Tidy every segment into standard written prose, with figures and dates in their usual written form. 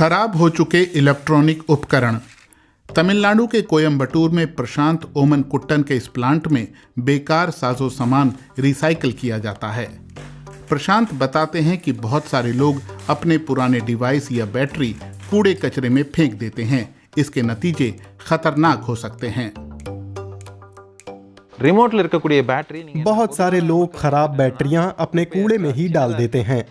खराब हो चुके इलेक्ट्रॉनिक उपकरण। तमिलनाडु के कोयम्बटूर में प्रशांत ओमन कुट्टन के इस प्लांट में बेकार साजो सामान रिसाइकल किया जाता है। प्रशांत बताते हैं कि बहुत सारे लोग अपने पुराने डिवाइस या बैटरी कूड़े कचरे में फेंक देते हैं। इसके नतीजे खतरनाक हो सकते हैं। बहुत सारे लोग खराब बैटरियां अपने कूड़े में ही डाल देते हैं।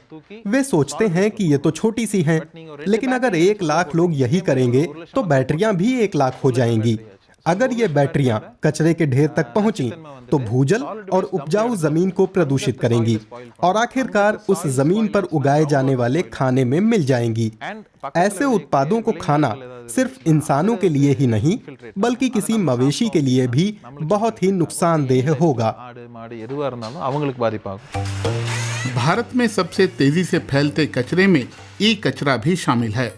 वे सोचते हैं कि ये तो छोटी सी हैं, लेकिन अगर 1 लाख लोग यही करेंगे तो बैटरियां भी 1 लाख हो जाएंगी। अगर ये बैटरियां कचरे के ढेर तक पहुंची तो भूजल और उपजाऊ जमीन को प्रदूषित करेंगी और आखिरकार उस जमीन पर उगाए जाने वाले खाने में मिल जाएंगी। ऐसे उत्पादों को खाना सिर्फ इंसानों के लिए ही नहीं बल्कि किसी मवेशी के लिए भी बहुत ही नुकसानदेह होगा। भारत में सबसे तेजी से फैलते कचरे में ई कचरा भी शामिल है।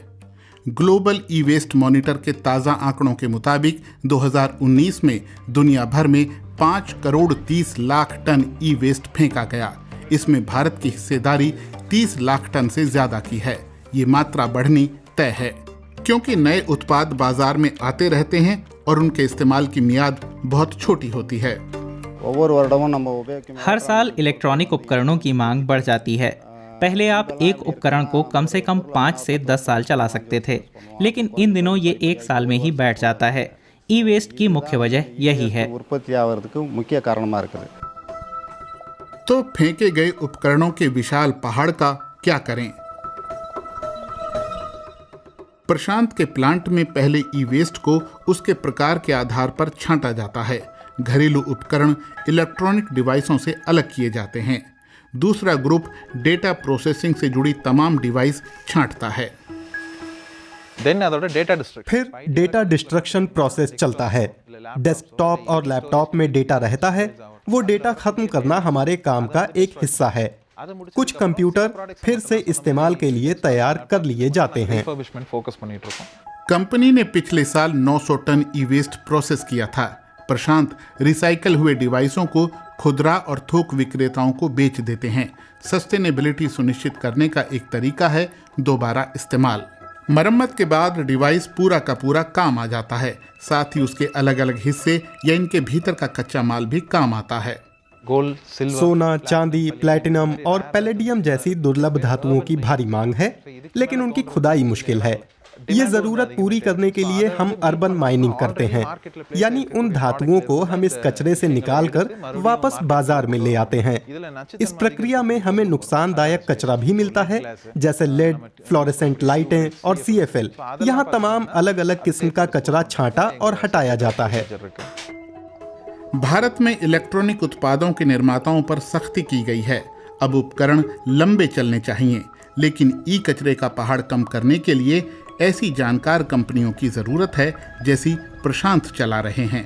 ग्लोबल ई वेस्ट मॉनिटर के ताज़ा आंकड़ों के मुताबिक 2019 में दुनिया भर में 5 करोड़ 30 लाख टन ई वेस्ट फेंका गया। इसमें भारत की हिस्सेदारी 30 लाख टन से ज्यादा की है। ये मात्रा बढ़नी तय है क्योंकि नए उत्पाद बाजार में आते रहते हैं और उनके इस्तेमाल की मियाद बहुत छोटी होती है। हर साल इलेक्ट्रॉनिक उपकरणों की मांग बढ़ जाती है। पहले आप एक उपकरण को कम से कम 5 से 10 साल चला सकते थे, लेकिन इन दिनों ये 1 साल में ही बैठ जाता है। ई वेस्ट की मुख्य वजह यही है। तो फेंके गए उपकरणों के विशाल पहाड़ का क्या करें? प्रशांत के प्लांट में पहले ई वेस्ट को उसके प्रकार के आधार पर छांटा जाता है। घरेलू उपकरण इलेक्ट्रॉनिक डिवाइसों से अलग किए जाते हैं। दूसरा ग्रुप डेटा प्रोसेसिंग से जुड़ी तमाम डिवाइस छांटता है। फिर डेटा डिस्ट्रक्शन प्रोसेस चलता है। डेस्कटॉप और लैपटॉप में डेटा रहता है। वो डेटा खत्म करना हमारे काम का एक हिस्सा है। कुछ कंप्यूटर फिर से इस्तेमाल के लिए तैयार कर लिए जाते हैं। कंपनी ने पिछले साल 900 टन ई वेस्ट प्रोसेस किया था। प्रशांत रिसाइकल हुए डिवाइसों को खुदरा और थोक विक्रेताओं को बेच देते हैं। सस्टेनेबिलिटी सुनिश्चित करने का एक तरीका है दोबारा इस्तेमाल। मरम्मत के बाद डिवाइस पूरा का पूरा काम आ जाता है। साथ ही उसके अलग अलग हिस्से या इनके भीतर का कच्चा माल भी काम आता है। गोल्ड, सोना, चांदी, प्लैटिनम और पैलेडियम जैसी दुर्लभ धातुओं की भारी मांग है, लेकिन उनकी खुदाई मुश्किल है। ये जरूरत पूरी करने के लिए हम अर्बन माइनिंग करते हैं, यानी उन धातुओं को हम इस कचरे से निकालकर वापस बाजार में ले आते हैं। इस प्रक्रिया में हमें नुकसानदायक कचरा भी मिलता है, जैसे लेड, फ्लोरेसेंट लाइटें और CFL। यहाँ तमाम अलग अलग किस्म का कचरा छांटा और हटाया जाता है। भारत में इलेक्ट्रॉनिक उत्पादों के निर्माताओं पर सख्ती की गई है। अब उपकरण लंबे चलने चाहिए, लेकिन ई कचरे का पहाड़ कम करने के लिए ऐसी जानकार कंपनियों की जरूरत है जैसी प्रशांत चला रहे हैं।